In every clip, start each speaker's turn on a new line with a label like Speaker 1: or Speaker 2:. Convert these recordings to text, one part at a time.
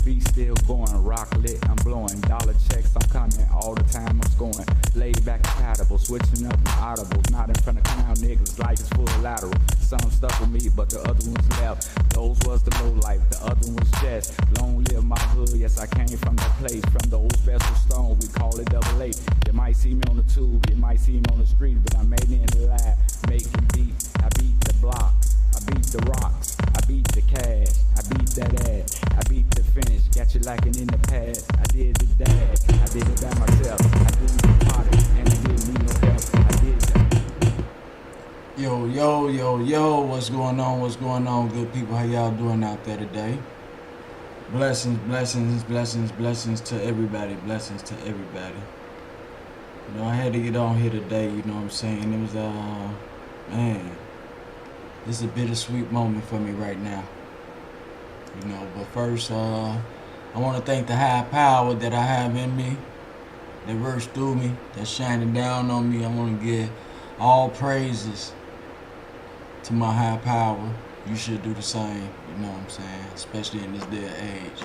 Speaker 1: beat still going, rock lit, I'm blowing. Dollar checks, I'm coming, all the time I'm scoring. Laid back compatible, switching up my audibles. Not in front of clown niggas like it's full lateral. Some stuck with me, but the other ones left. Those was the low life, the other ones just. Long live my hood, yes I came from that place. From the old special stone, we call it double A. You might see me on the tube, you might see me on the street, but I made it in the lab, making beats. I beat the blocks, I beat the rocks, I beat the cash, I beat that ass, I beat the finish, got you lacking in the past. I did the dash, I did it by myself, I didn't get potted, and I didn't need no help, I did that.
Speaker 2: Yo, what's going on, good people? How y'all doing out there today? Blessings to everybody, You know, I had to get on here today, you know what I'm saying? It was, man, this is a bittersweet moment for me right now. You know, but first, I want to thank the high power that I have in me, that works through me, that's shining down on me. I want to give all praises to my high power. You should do the same, you know what I'm saying? Especially in this day and age.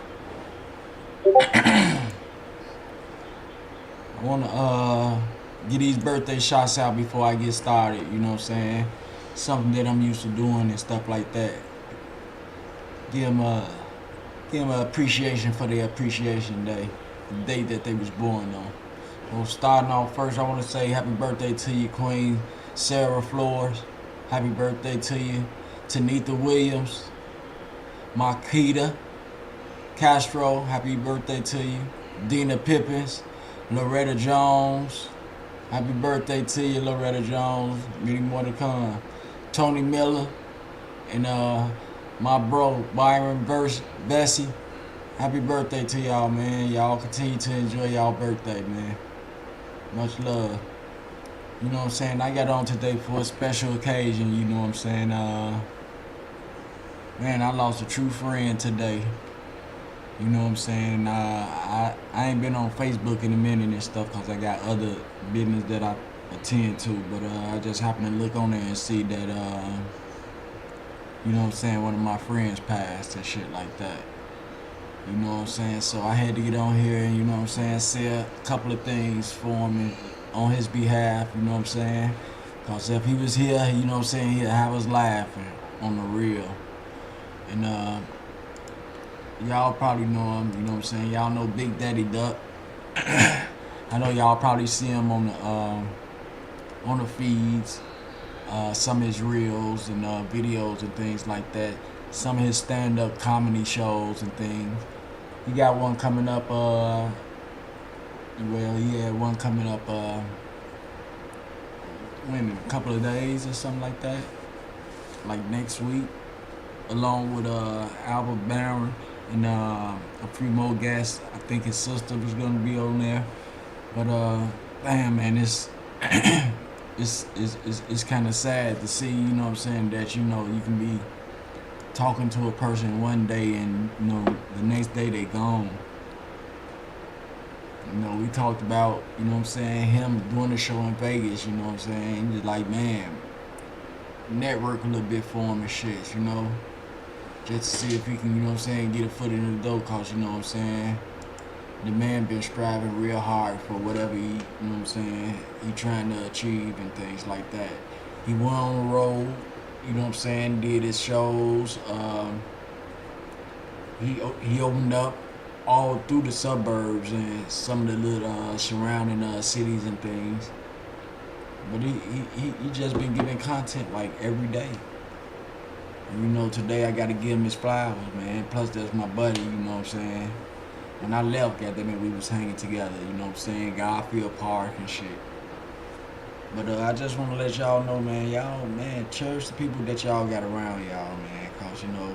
Speaker 2: I want to get these birthday shots out before I get started, you know what I'm saying? Something that I'm used to doing and stuff like that. Give them a appreciation for their appreciation day, the day that they was born on. Well, starting off first, I want to say happy birthday to you, Queen Sarah Flores. Happy birthday to you, Tanitha Williams, Marquita Castro. Happy birthday to you, Dina Pippins, Loretta Jones. Happy birthday to you, Loretta Jones. Many more to come. Tony Miller and my bro Byron Bessie. Happy birthday to y'all, man. Y'all continue to enjoy y'all birthday, man. Much love. You know what I'm saying? I got on today for a special occasion, you know what I'm saying? Man, I lost a true friend today. You know what I'm saying? I ain't been on Facebook in a minute and stuff because I got other business that I attend to. But I just happened to look on there and see that, you know what I'm saying, one of my friends passed and shit like that. You know what I'm saying? So I had to get on here and, you know what I'm saying, say a couple of things for him and on his behalf, you know what I'm saying? Because if he was here, you know what I'm saying, he'd have us laughing on the real. And y'all probably know him, you know what I'm saying? Y'all know Big Daddy Duck. I know y'all probably see him on the feeds, some of his reels and videos and things like that. Some of his stand-up comedy shows and things. He got one coming up, he had one coming up in a couple of days or something like that, like next week, along with Albert Barron and a few more guests. I think his sister was gonna be on there, but damn man, it's it's kind of sad to see, you know what I'm saying, that you know you can be talking to a person one day and you know the next day they gone. You know, we talked about, you know what I'm saying, him doing a show in Vegas, you know what I'm saying, just like, man, network a little bit for him and shit, you know, just to see if he can, you know what I'm saying, get a foot in the door, cause, you know what I'm saying, the man been striving real hard for whatever he, you know what I'm saying, he trying to achieve and things like that. He went on the road, you know what I'm saying, did his shows, he opened up all through the suburbs and some of the little surrounding cities and things. But he just been giving content like every day. And you know, today I gotta give him his flowers, man. Plus that's my buddy, you know what I'm saying. When I left, goddamn, we was hanging together, you know what I'm saying, Garfield Park and shit. But I just wanna let y'all know, man, y'all, man, cherish the people that y'all got around y'all, man, cause you know,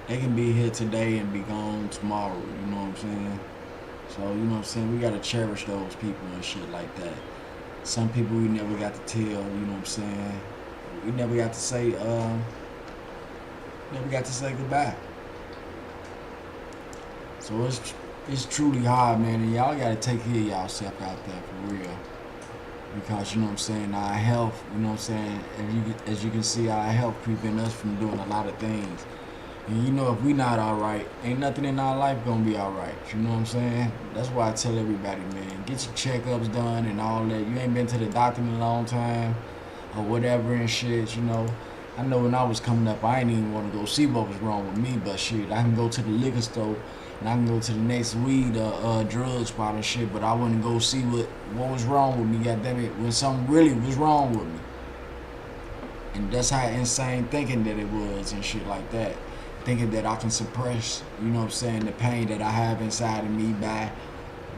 Speaker 2: they can be here today and be gone tomorrow, you know what I'm saying? So, you know what I'm saying, we gotta cherish those people and shit like that. Some people we never got to tell, you know what I'm saying? We never got to say goodbye. So it's truly hard, man, and y'all gotta take care of y'allself out there for real. Because, you know what I'm saying, our health, you know what I'm saying, as you can see, our health prevent us from doing a lot of things. And you know, if we not alright, ain't nothing in our life gonna be alright. You know what I'm saying? That's why I tell everybody, man, get your checkups done and all that. You ain't been to the doctor in a long time or whatever and shit, you know. I know when I was coming up, I ain't even want to go see what was wrong with me, but shit, I can go to the liquor store and I can go to the next weed drug spot and shit, but I wouldn't go see what was wrong with me, goddammit, when something really was wrong with me. And that's how insane thinking that it was and shit like that. Thinking that I can suppress, you know what I'm saying, the pain that I have inside of me by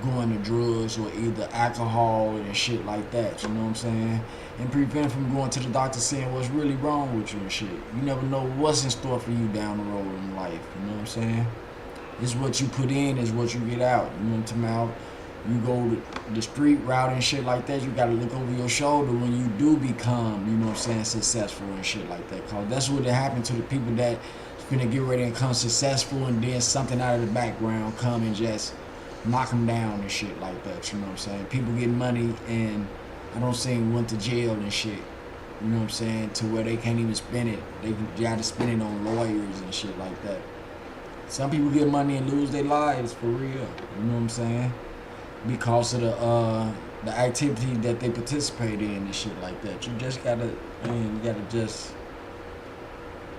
Speaker 2: going to drugs or either alcohol and shit like that, you know what I'm saying? And prevent from going to the doctor saying what's really wrong with you and shit. You never know what's in store for you down the road in life, you know what I'm saying? It's what you put in is what you get out, you know what I'm talking about? You go the street route and shit like that, you gotta look over your shoulder when you do become, you know what I'm saying, successful and shit like that. Cause that's what happened to the people that finna get ready and come successful and then something out of the background come and just knock them down and shit like that, you know what I'm saying? People get money and I don't see them went to jail and shit, you know what I'm saying, to where they can't even spend it. They gotta spend it on lawyers and shit like that. Some people get money and lose their lives for real, you know what I'm saying? Because of the activity that they participate in and shit like that. You just gotta, man, you gotta just,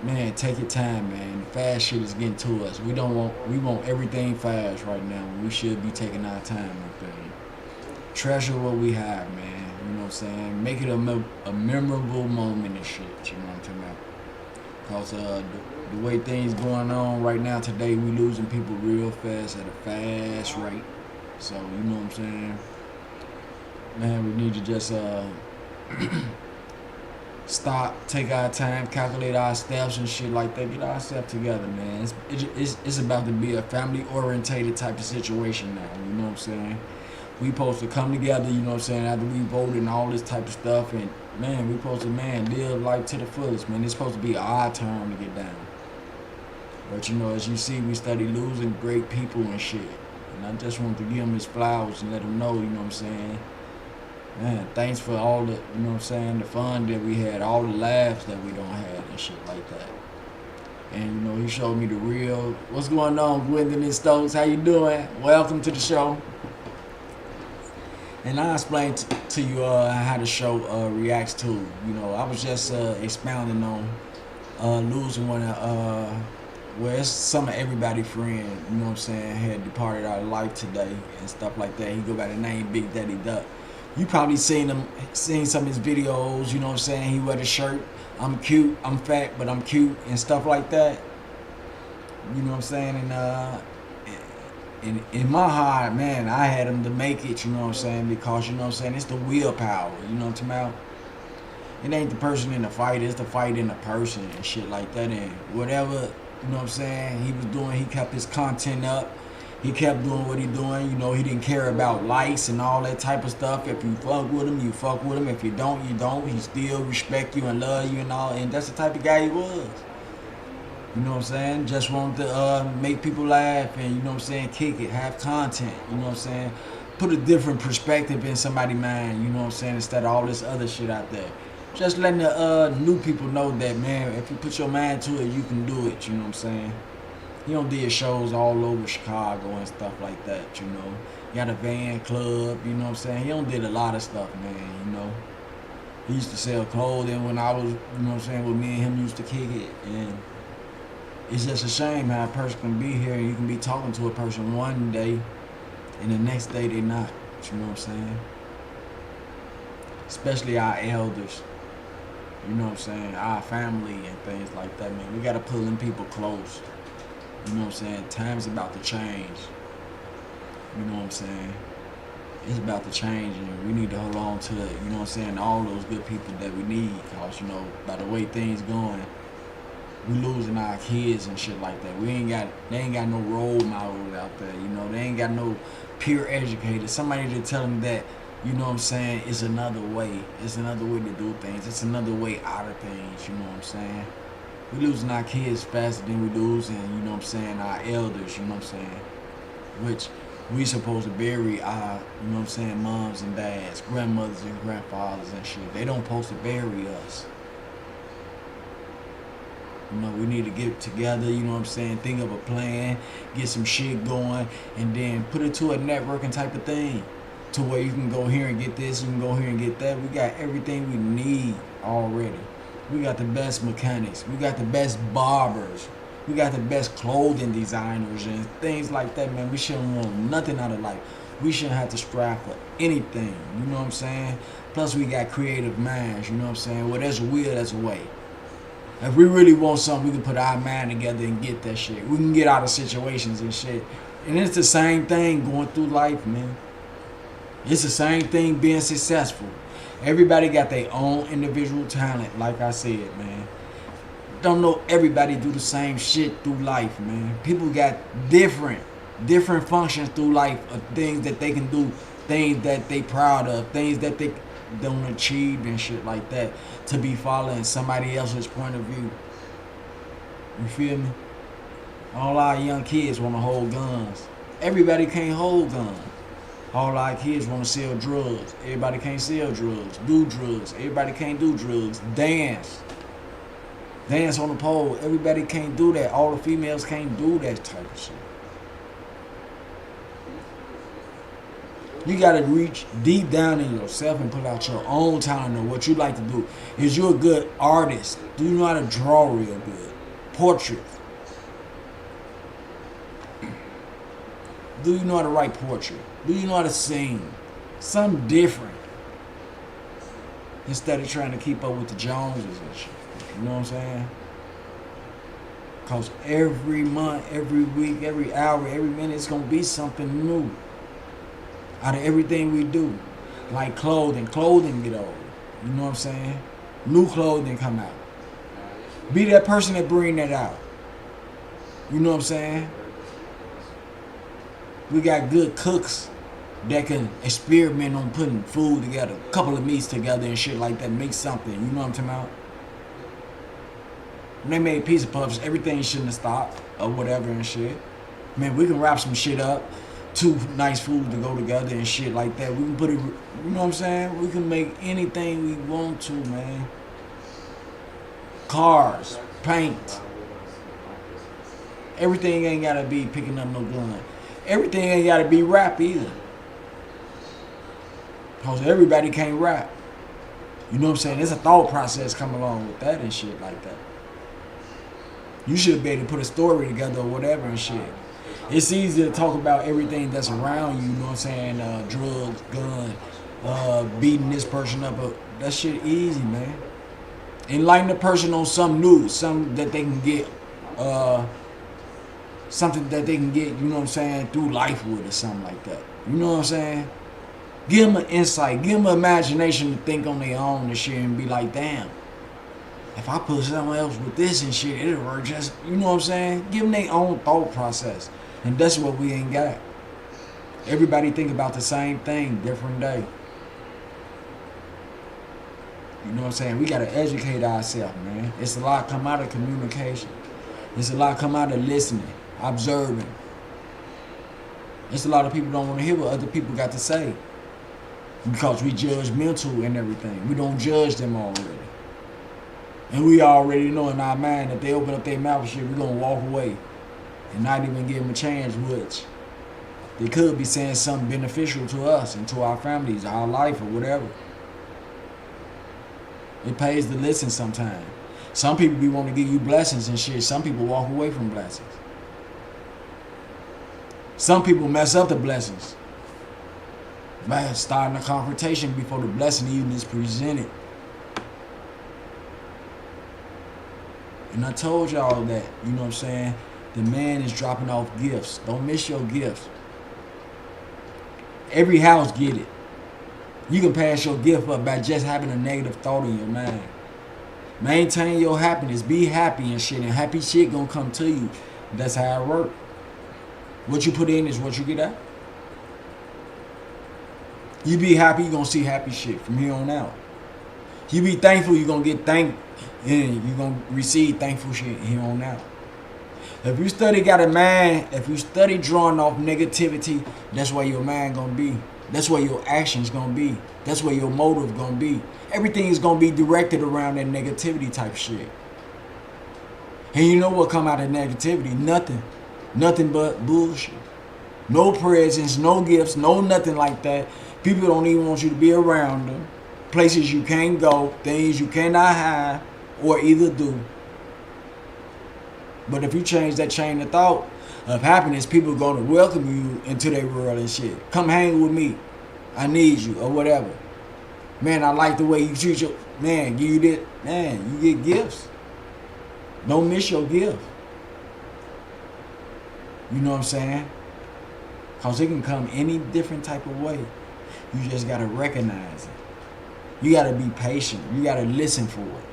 Speaker 2: man, take your time, man. The fast shit is getting to us. We want everything fast right now. We should be taking our time up there. Treasure what we have, man. You know what I'm saying? Make it a memorable moment and shit. You know what I'm talking about? Cause the way things going on right now today, we losing people real fast at a fast rate. So you know what I'm saying? Man, we need to just stop, take our time, calculate our steps and shit like that. Get ourselves together, man. It's about to be a family-orientated type of situation now. You know what I'm saying? We supposed to come together, you know what I'm saying, after we voted and all this type of stuff. And, man, we supposed to, man, live life to the fullest, man. It's supposed to be our turn to get down. But, you know, as you see, we study losing great people and shit. And I just want to give him his flowers and let him know, you know what I'm saying? Man, thanks for all the, you know what I'm saying, the fun that we had, all the laughs that we don't have and shit like that. And, you know, he showed me the real. What's going on, Gwendolyn Stokes? How you doing? Welcome to the show. And I explained to you how the show reacts to, you know, I was just expounding on losing one of, well, it's some of everybody's friend, you know what I'm saying, had departed our life today and stuff like that. He go by the name Big Daddy Duck. You probably seen some of his videos, you know what I'm saying, he wear the shirt, I'm cute, I'm fat, but I'm cute, and stuff like that. You know what I'm saying, and in my heart, man, I had him to make it, you know what I'm saying, because, you know what I'm saying, it's the willpower, you know what I'm talking about? It ain't the person in the fight, it's the fight in the person and shit like that, and whatever, you know what I'm saying, he was doing, he kept his content up, he kept doing what he doing, you know, he didn't care about likes and all that type of stuff. If you fuck with him, you fuck with him, if you don't, you don't. He still respect you and love you and all, and that's the type of guy he was. You know what I'm saying? Just wanted to make people laugh and, you know what I'm saying, kick it, have content, you know what I'm saying? Put a different perspective in somebody's mind, you know what I'm saying, instead of all this other shit out there. Just letting the new people know that, man, if you put your mind to it, you can do it, you know what I'm saying? He don't did shows all over Chicago and stuff like that, you know. He got a van club, you know what I'm saying? He don't did a lot of stuff, man, you know. He used to sell clothing when I was, you know what I'm saying, with me and him used to kick it. And it's just a shame how a person can be here and you can be talking to a person one day and the next day they not, you know what I'm saying? Especially our elders, you know what I'm saying, our family and things like that, man. We gotta pull them people close. You know what I'm saying? Time's about to change. You know what I'm saying? It's about to change and we need to hold on to, you know what I'm saying, all those good people that we need. Cause, you know, by the way things going, we losing our kids and shit like that. They ain't got no role models out there, you know. They ain't got no peer educators. Somebody to tell them that, you know what I'm saying, it's another way. It's another way to do things. It's another way out of things, you know what I'm saying? We losing our kids faster than we losing, you know what I'm saying, our elders, you know what I'm saying? Which we supposed to bury our, you know what I'm saying, moms and dads, grandmothers and grandfathers and shit. They don't supposed to bury us. You know, we need to get together, you know what I'm saying, think of a plan, get some shit going, and then put it to a networking type of thing. To where you can go here and get this, you can go here and get that. We got everything we need already. We got the best mechanics. We got the best barbers. We got the best clothing designers and things like that, man. We shouldn't want nothing out of life. We shouldn't have to strive for anything, you know what I'm saying? Plus, we got creative minds, you know what I'm saying? Well, there's a will, there's a way. If we really want something, we can put our mind together and get that shit. We can get out of situations and shit. And it's the same thing going through life, man. It's the same thing being successful. Everybody got their own individual talent, like I said, man. Don't know everybody do the same shit through life, man. People got different functions through life of things that they can do, things that they proud of, things that they don't achieve and shit like that, to be following somebody else's point of view. You feel me? All our young kids want to hold guns. Everybody can't hold guns. All our kids want to sell drugs. Everybody can't sell drugs. Do drugs. Everybody can't do drugs. Dance on the pole. Everybody can't do that. All the females can't do that type of shit. You gotta reach deep down in yourself and put out your own talent or what you like to do. Is you a good artist? Do you know how to draw real good? Portraits. Do you know how to write portrait? Do you know how to sing? Something different. Instead of trying to keep up with the Joneses and shit. You know what I'm saying? Because every month, every week, every hour, every minute, it's going to be something new. Out of everything we do. Like clothing. Clothing get old. You know what I'm saying? New clothing come out. Be that person that bring that out. You know what I'm saying? We got good cooks that can experiment on putting food together, a couple of meats together and shit like that, make something. You know what I'm talking about? When they made pizza puffs, everything shouldn't have stopped or whatever and shit. Man, we can wrap some shit up, two nice food to go together and shit like that. We can put it, you know what I'm saying? We can make anything we want to, man. Cars, paint. Everything ain't gotta be picking up no gun. Everything ain't gotta be rap either. Cause everybody can't rap. You know what I'm saying? There's a thought process come along with that and shit like that. You should be able to put a story together or whatever and shit. It's easy to talk about everything that's around you, you know what I'm saying? Drugs, gun, beating this person up. That shit easy, man. Enlighten the person on something new, something that they can get, you know what I'm saying, through life with or something like that. You know what I'm saying? Give them an insight, give them an imagination to think on their own and shit and be like, damn, if I put someone else with this and shit, it'll work just, you know what I'm saying? Give them their own thought process. And that's what we ain't got. Everybody think about the same thing, different day. You know what I'm saying? We got to educate ourselves, man. It's a lot come out of communication. It's a lot come out of listening, observing. It's a lot of people don't want to hear what other people got to say. Because we judgmental and everything. We don't judge them already. And we already know in our mind that they open up their mouth and shit, we're going to walk away. And not even give them a chance, which they could be saying something beneficial to us and to our families, our life or whatever. It pays to listen sometimes. Some people be wanting to give you blessings and shit. Some people walk away from blessings. Some people mess up the blessings by starting a confrontation before the blessing even is presented. And I told y'all that, you know what I'm saying? The man is dropping off gifts. Don't miss your gifts. Every house get it. You can pass your gift up by just having a negative thought in your mind. Maintain your happiness. Be happy and shit. And happy shit gonna come to you. That's how it works. What you put in is what you get out. You be happy, you gonna see happy shit from here on out. You be thankful, you gonna get thanked. And you gonna receive thankful shit here on out. If you study got a mind, if you study drawing off negativity, that's where your mind gonna be. That's where your actions gonna be. That's where your motive gonna be. Everything is gonna be directed around that negativity type shit. And you know what come out of negativity? Nothing. Nothing but bullshit. No presents, no gifts, no nothing like that. People don't even want you to be around them. Places you can't go, things you cannot have or either do. But if you change that chain of thought of happiness, people are going to welcome you into their world and shit. Come hang with me. I need you or whatever. Man, I like the way you treat your... Man, give you that... Man, you get gifts. Don't miss your gift. You know what I'm saying? Because it can come any different type of way. You just got to recognize it. You got to be patient. You got to listen for it.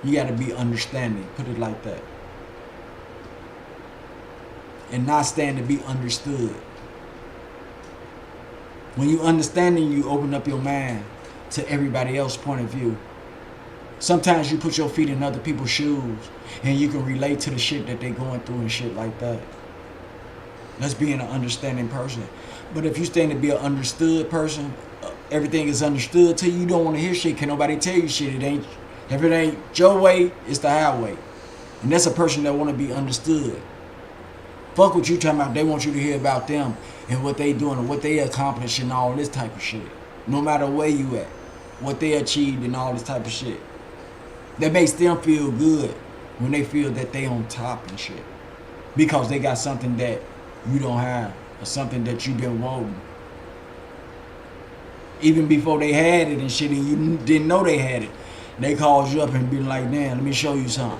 Speaker 2: You got to be understanding. Put it like that. And not stand to be understood. When you understanding, you open up your mind to everybody else's point of view. Sometimes you put your feet in other people's shoes and you can relate to the shit that they going through and shit like that. That's being an understanding person. But if you stand to be an understood person, everything is understood to you. You don't want to hear shit. Can nobody tell you shit? If it ain't your way, it's the highway. And that's a person that want to be understood. Fuck what you talking about. They want you to hear about them and what they doing and what they accomplishing and all this type of shit. No matter where you at, what they achieved and all this type of shit. That makes them feel good when they feel that they on top and shit. Because they got something that you don't have or something that you've been wanting. Even before they had it and shit and you didn't know they had it, they called you up and be like, damn, let me show you something.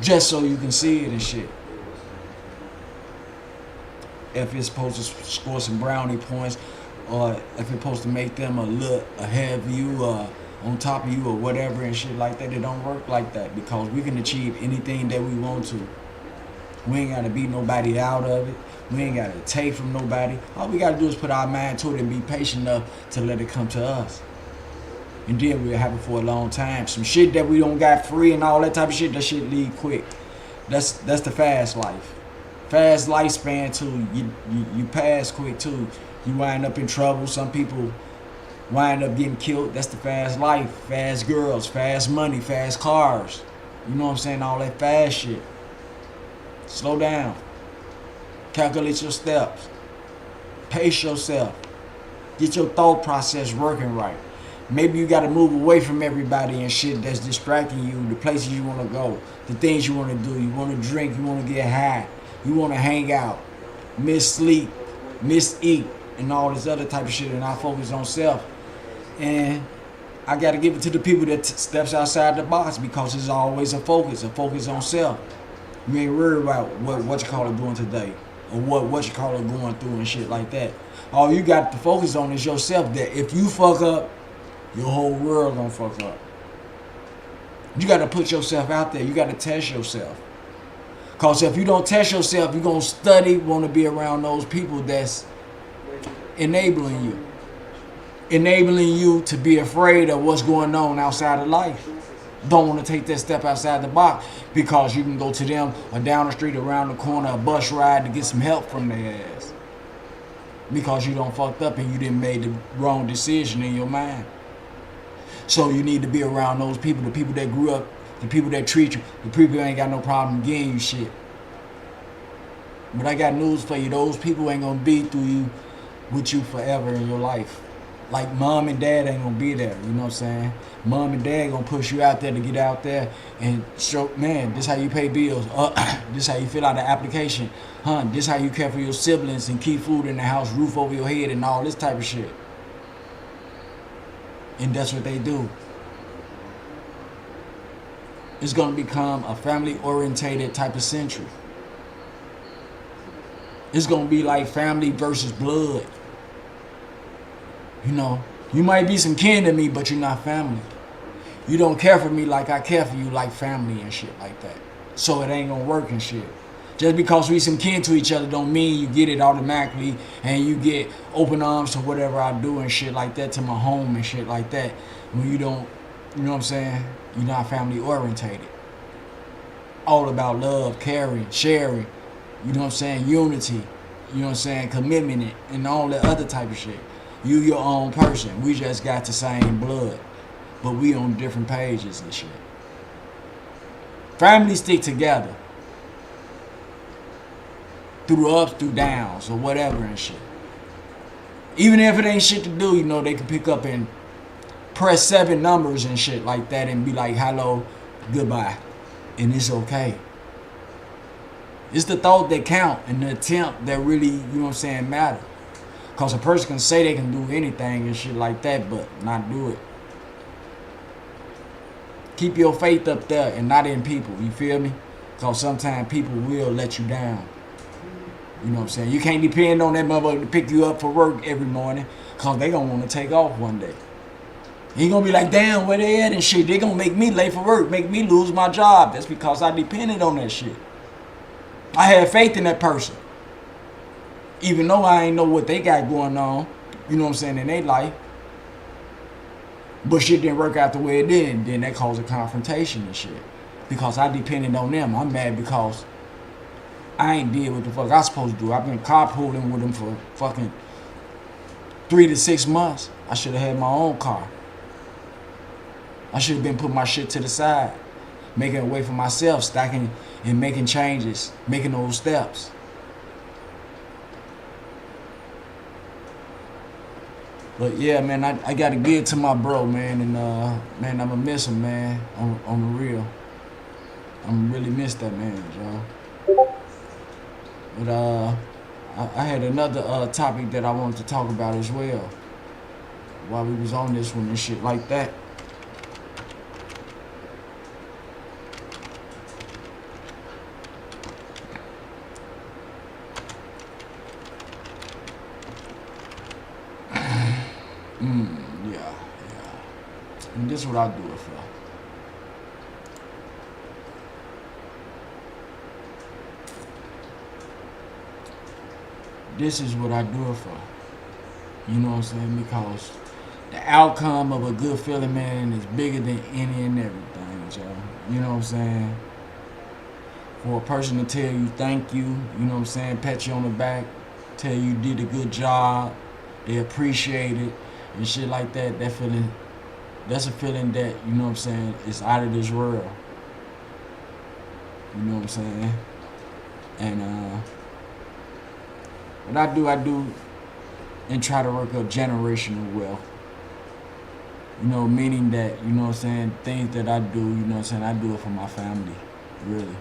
Speaker 2: Just so you can see it and shit. If it's supposed to score some brownie points, or if it's supposed to make them a look ahead of you, on top of you or whatever and shit like that, it don't work like that, because we can achieve anything that we want to. We ain't got to beat nobody out of it. We ain't got to take from nobody. All we got to do is put our mind to it and be patient enough to let it come to us. And then we'll have it for a long time. Some shit that we don't got free and all that type of shit, that shit leave quick. That's the fast life. Fast lifespan too. You pass quick too. You wind up in trouble. Some people wind up getting killed. That's the fast life. Fast girls, fast money, fast cars. You know what I'm saying? All that fast shit. Slow down. Calculate your steps. Pace yourself. Get your thought process working right. Maybe you got to move away from everybody and shit that's distracting you, the places you want to go, the things you want to do. You want to drink, you want to get high, you want to hang out, miss sleep, miss eat, and all this other type of shit, and I focus on self. And I got to give it to the people that steps outside the box, because it's always a focus on self. You ain't worried about what you call it doing today, or what you call it going through and shit like that. All you got to focus on is yourself, that if you fuck up, your whole world gonna fuck up. You gotta put yourself out there. You gotta test yourself. Cause if you don't test yourself, you're gonna study, wanna be around those people that's enabling you. Enabling you to be afraid of what's going on outside of life. Don't want to take that step outside the box, because you can go to them or down the street, around the corner, a bus ride to get some help from their ass. Because you done fucked up and you didn't made the wrong decision in your mind. So you need to be around those people, the people that grew up, the people that treat you, the people that ain't got no problem getting you shit. But I got news for you. Those people ain't gonna be with you forever in your life. Like mom and dad ain't gonna be there, you know what I'm saying? Mom and dad gonna push you out there to get out there and show, man, this how you pay bills. This how you fill out the application. This how you care for your siblings and keep food in the house, roof over your head and all this type of shit. And that's what they do. It's going to become a family-orientated type of century. It's going to be like family versus blood. You know, you might be some kin to me, but you're not family. You don't care for me like I care for you, like family and shit like that. So it ain't going to work and shit. Just because we some kin to each other don't mean you get it automatically and you get open arms to whatever I do and shit like that, to my home and shit like that. When you don't, you know what I'm saying? You're not family orientated. All about love, caring, sharing, you know what I'm saying? Unity, you know what I'm saying? Commitment and all that other type of shit. You your own person. We just got the same blood, but we on different pages and shit. Families stick together through the ups, through downs, or whatever and shit. Even if it ain't shit to do, you know, they can pick up and press 7 numbers and shit like that and be like, hello, goodbye. And it's okay. It's the thought that count and the attempt that really, you know what I'm saying, matter. Because a person can say they can do anything and shit like that, but not do it. Keep your faith up there and not in people, you feel me? Because sometimes people will let you down. You know what I'm saying? You can't depend on that motherfucker to pick you up for work every morning because they going to want to take off one day. He going to be like, damn, where they at and shit. They going to make me late for work, make me lose my job. That's because I depended on that shit. I had faith in that person. Even though I ain't know what they got going on, you know what I'm saying, in their life. But shit didn't work out the way it did. Then that caused a confrontation and shit. Because I depended on them. I'm mad because I ain't did what the fuck I supposed to do. I've been carpooling with them for fucking 3 to 6 months. I should have had my own car. I should have been putting my shit to the side, making a way for myself, stacking and making changes, making those steps. But yeah, man, I gotta give it to my bro, man, and man, I'ma miss him, man, on the real. I'm really miss that man, y'all. But I had another topic that I wanted to talk about as well while we was on this one and shit like that. Yeah. And this is what I do it for. This is what I do it for. You know what I'm saying? Because the outcome of a good feeling, man, is bigger than any and everything, y'all. You know what I'm saying? For a person to tell you thank you, you know what I'm saying, pat you on the back, tell you did a good job, they appreciate it, and shit like that, that feeling, that's a feeling that, you know what I'm saying, is out of this world. You know what I'm saying? And what I do and try to work up generational wealth. You know, meaning that, you know what I'm saying, things that I do, you know what I'm saying, I do it for my family, really.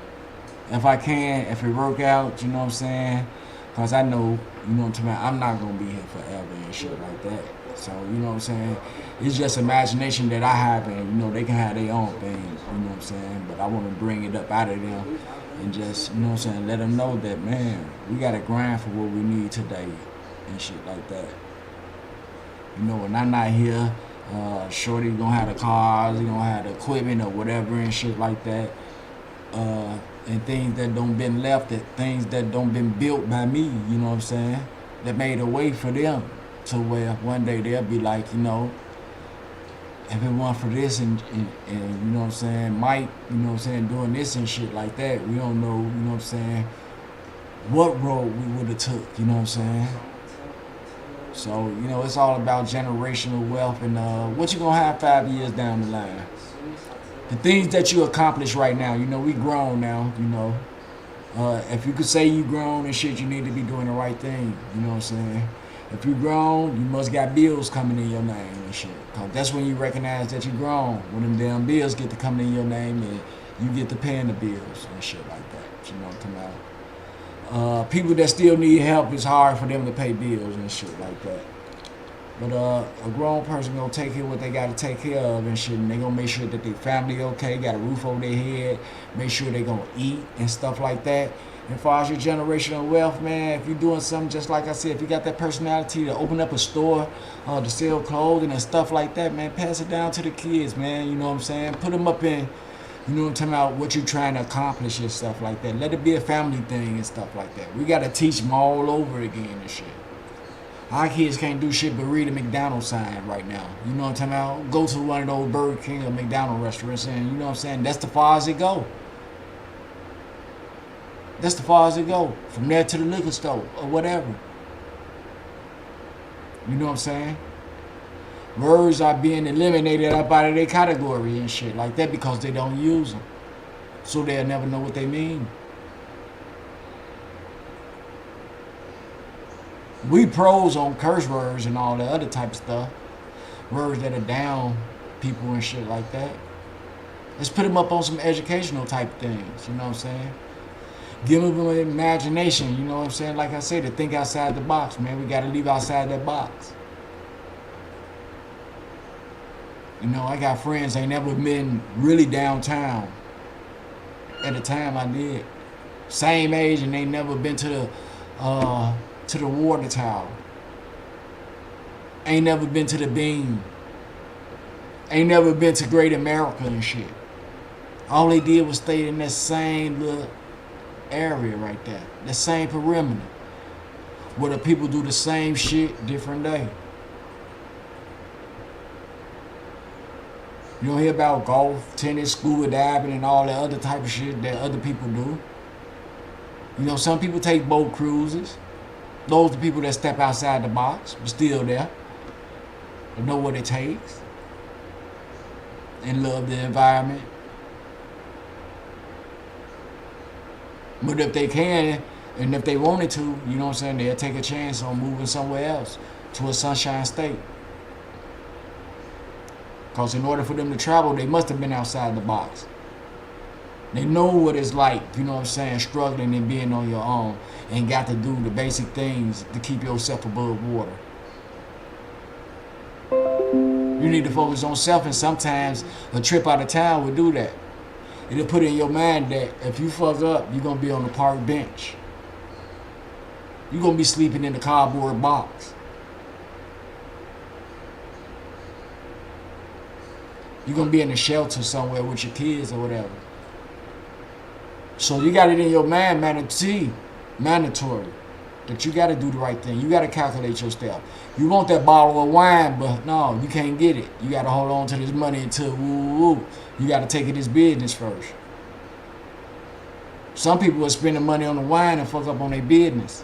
Speaker 2: If I can, if it work out, you know what I'm saying, because I know, you know what I'm saying, I'm not going to be here forever and shit like that. So, you know what I'm saying, it's just imagination that I have, and, you know, they can have their own things, you know what I'm saying, but I want to bring it up out of them and just, you know what I'm saying, let them know that, man, we got to grind for what we need today and shit like that. You know, when I'm not here, Shorty gonna have the cars, he gonna have the equipment or whatever and shit like that. And things that don't been left, that things that don't been built by me, you know what I'm saying, that made a way for them to where one day they'll be like, you know, if it weren't for this and you know what I'm saying, Mike, you know what I'm saying, doing this and shit like that, we don't know, you know what I'm saying, what road we would have took, you know what I'm saying. So, you know, it's all about generational wealth and what you gonna have 5 years down the line. The things that you accomplish right now, you know, we grown now, you know. If you could say you grown and shit, you need to be doing the right thing, you know what I'm saying. If you grown, you must got bills coming in your name and shit. Cause that's when you recognize that you grown. When them damn bills get to coming in your name and you get to paying the bills and shit like that, you know what I'm talking about. People that still need help, it's hard for them to pay bills and shit like that. But a grown person gonna take care of what they gotta take care of and shit, and they gonna make sure that their family okay, got a roof over their head, make sure they gonna eat and stuff like that. And as far as your generational wealth, man, if you're doing something just like I said, if you got that personality to open up a store, to sell clothing and stuff like that, man, pass it down to the kids, man, you know what I'm saying? Put them up in, you know what I'm talking about, what you're trying to accomplish and stuff like that. Let it be a family thing and stuff like that. We got to teach them all over again and shit. Our kids can't do shit but read a McDonald's sign right now. You know what I'm talking about? Go to one of those Burger King or McDonald's restaurants and, you know what I'm saying, that's the far as it go. That's the far as it go. From there to the liquor store or whatever. You know what I'm saying? Words are being eliminated up out of their category and shit like that because they don't use them. so they'll never know what they mean. We pros on curse words and all that other type of stuff. Words that are down people and shit like that. Let's put them up on some educational type things, you know what I'm saying? Give them an imagination, you know what I'm saying? Like I said, to think outside the box, man. We got to leave outside that box. You know, I got friends ain't never been really downtown. At the time I did. Same age, and they never been to the water tower. Ain't never been to the Beam. Ain't never been to Great America and shit. All they did was stay in that same little area right there. The same perimeter. Where the people do the same shit, different day. You don't hear about golf, tennis, scuba diving, and all that other type of shit that other people do. You know, some people take boat cruises. Those are the people that step outside the box, but still there. They know what it takes. And love the environment. But if they can, and if they wanted to, you know what I'm saying, they'll take a chance on moving somewhere else to a sunshine state. Because in order for them to travel, they must have been outside the box. They know what it's like, you know what I'm saying, struggling and being on your own and got to do the basic things to keep yourself above water. You need to focus on self, and sometimes a trip out of town will do that. It'll put in your mind that if you fuck up, you're going to be on the park bench. You're going to be sleeping in the cardboard box. You're going to be in a shelter somewhere with your kids or whatever. So you got it in your mind, mandatory, that you got to do the right thing. You got to calculate your step. You want that bottle of wine, but no, you can't get it. You got to hold on to this money until you got to take it as business first. Some people will spend the money on the wine and fuck up on their business.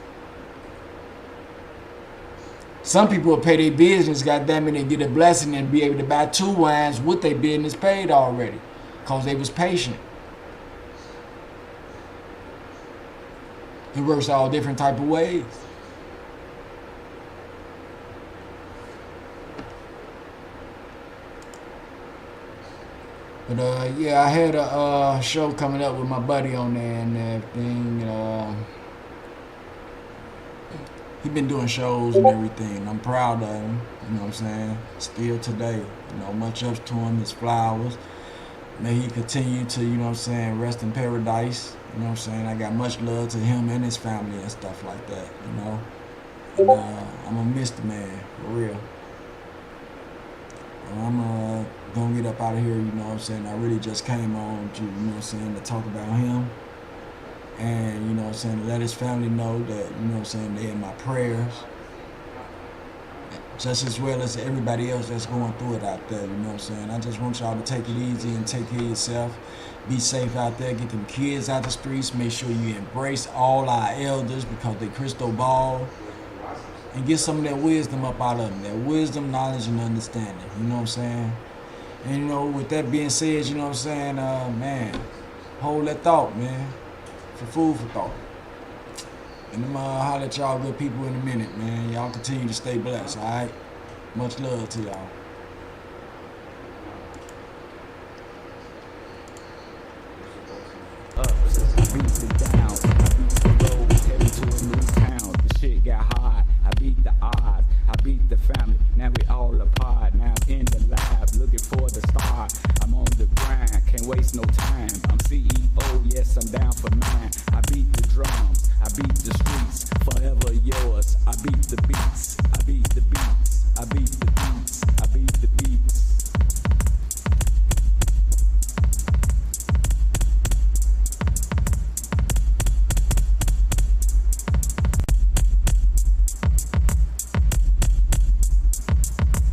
Speaker 2: Some people will pay their business, goddammit, and get a blessing and be able to buy 2 wines with their business paid already, because they was patient. It works all different type of ways. But yeah, I had a show coming up with my buddy on there and everything. He been doing shows and everything. I'm proud of him, you know what I'm saying? Still today, you know, much up to him, his flowers. May he continue to, you know what I'm saying, rest in paradise. You know what I'm saying? I got much love to him and his family and stuff like that, you know? And I'm gonna miss the man, for real. And I'm gonna get up out of here, you know what I'm saying? I really just came on to, you know what I'm saying, to talk about him. And, you know what I'm saying, let his family know that, you know what I'm saying, they in my prayers. Just as well as everybody else that's going through it out there, you know what I'm saying. I just want y'all to take it easy and take care of yourself. Be safe out there. Get them kids out the streets. Make sure you embrace all our elders because they crystal ball. And get some of that wisdom up out of them. That wisdom, knowledge, and understanding. You know what I'm saying? And, you know, with that being said, you know what I'm saying, man, hold that thought, man. For food for thought. And I'm holler at y'all good people in a minute, man. Y'all continue to stay blessed, all right? Much love to y'all.
Speaker 1: Beat it down. I beat the road, headed to a new town. The shit got hard. I beat the odds. I beat the family. Now we all apart. Now I'm in the lab, looking for the star. I'm on the grind, can't waste no time. I'm CEO, yes, I'm down for 9. I beat the drums. I beat the streets. Forever yours. I beat the beats. I beat the beats. I beat the beats. I beat the beats.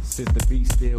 Speaker 1: Since the beat still